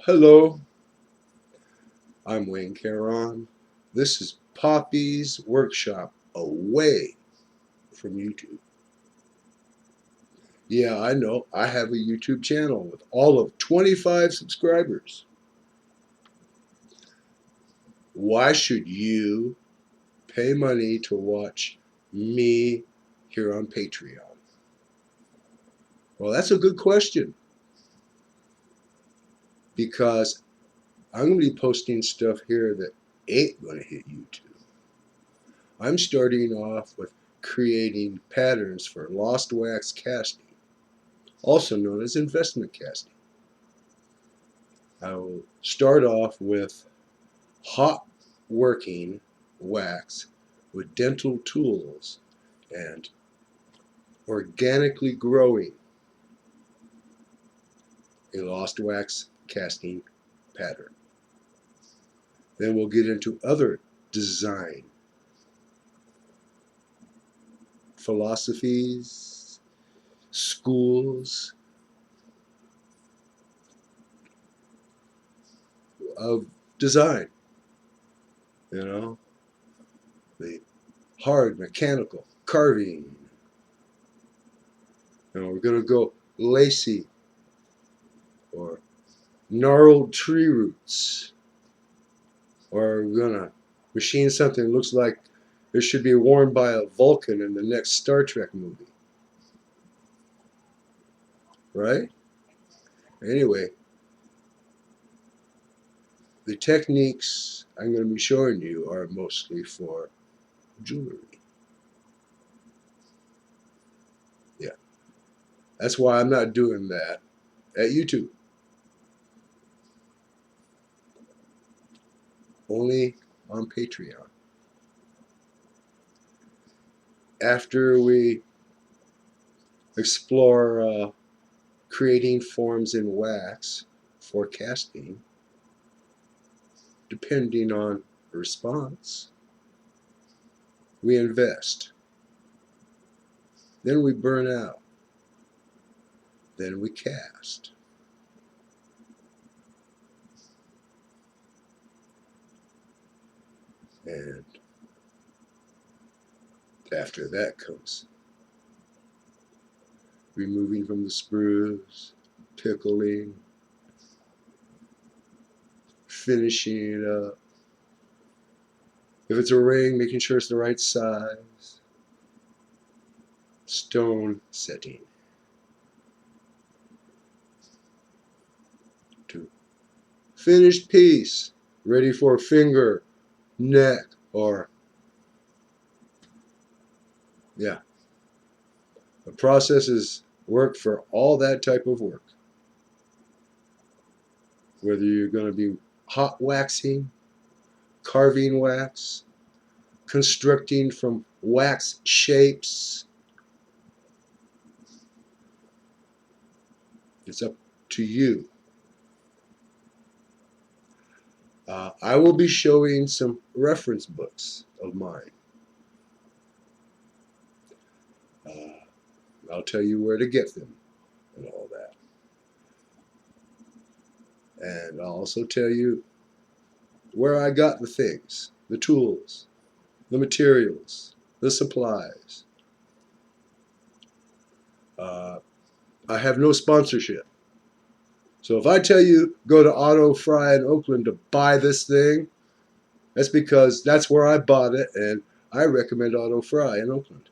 Hello, I'm Wayne Caron. This is Poppy's Workshop away from YouTube. Yeah, I know, I have a YouTube channel with all of 25 subscribers. Why should you pay money to watch me here on Patreon? Well, that's a good question because I'm going to be posting stuff here that ain't going to hit YouTube. I'm starting off with creating patterns for lost wax casting, also known as investment casting. I will start off with hot working wax with dental tools and organically growing a lost wax casting pattern. Then we'll get into other design philosophies, schools of design, the hard mechanical carving. We're going to go lacy or gnarled tree roots, or we're going to machine something that looks like it should be worn by a Vulcan in the next Star Trek movie. Right? Anyway, the techniques I'm going to be showing you are mostly for jewelry. Yeah. That's why I'm not doing that at YouTube. Only on Patreon. After we explore creating forms in wax for casting, depending on the response, we invest. Then we burn out. Then we cast. And after that comes removing from the sprues, pickling, finishing it up. If it's a ring, making sure it's the right size. Stone setting. To finished piece, ready for finger, neck, or yeah. The processes work for all that type of work. Whether you're going to be hot waxing, carving wax, constructing from wax shapes, it's up to you. I will be showing some reference books of mine. I'll tell you where to get them and all that. And I'll also tell you where I got the things, the tools, the materials, the supplies. I have no sponsorship. So if I tell you go to Auto Fry in Oakland to buy this thing, that's because that's where I bought it, and I recommend Auto Fry in Oakland.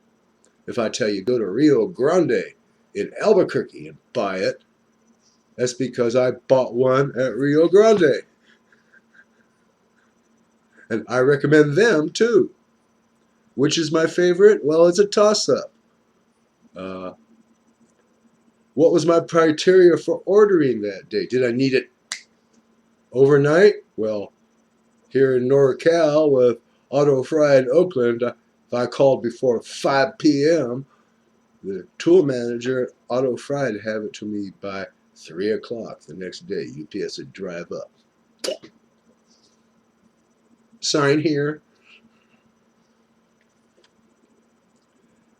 If I tell you go to Rio Grande in Albuquerque and buy it, that's because I bought one at Rio Grande. And I recommend them too. Which is my favorite? Well, it's a toss-up. Uh, what was my criteria for ordering that day? Did I need it overnight? Well, here in NorCal with Auto Fry in Oakland, if I called before 5 p.m., the tool manager at Auto Fry to have it to me by 3 o'clock the next day. UPS would drive up. Sign here.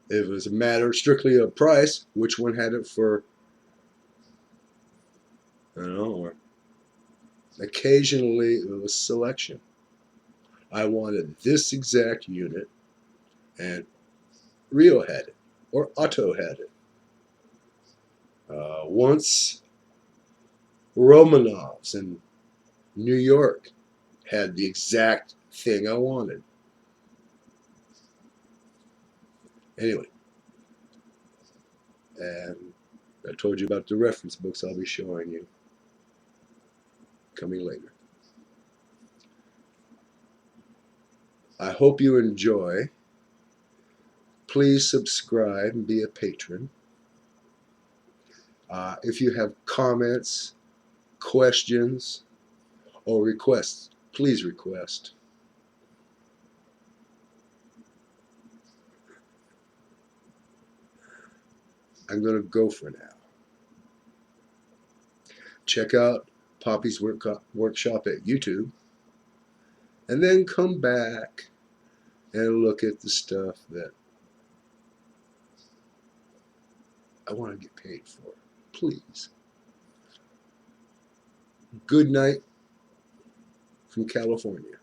If it was a matter strictly of price, which one had it for, I don't know, Occasionally, it was selection. I wanted this exact unit, and Rio had it, or Otto had it. Once, Romanovs in New York had the exact thing I wanted. Anyway, and I told you about the reference books I'll be showing you coming later. I hope you enjoy. Please subscribe and be a patron. If you have comments, questions, or requests, please request. I'm going to go for now. Check out Poppy's Workshop at YouTube, and then come back and look at the stuff that I want to get paid for. Please. Good night from California.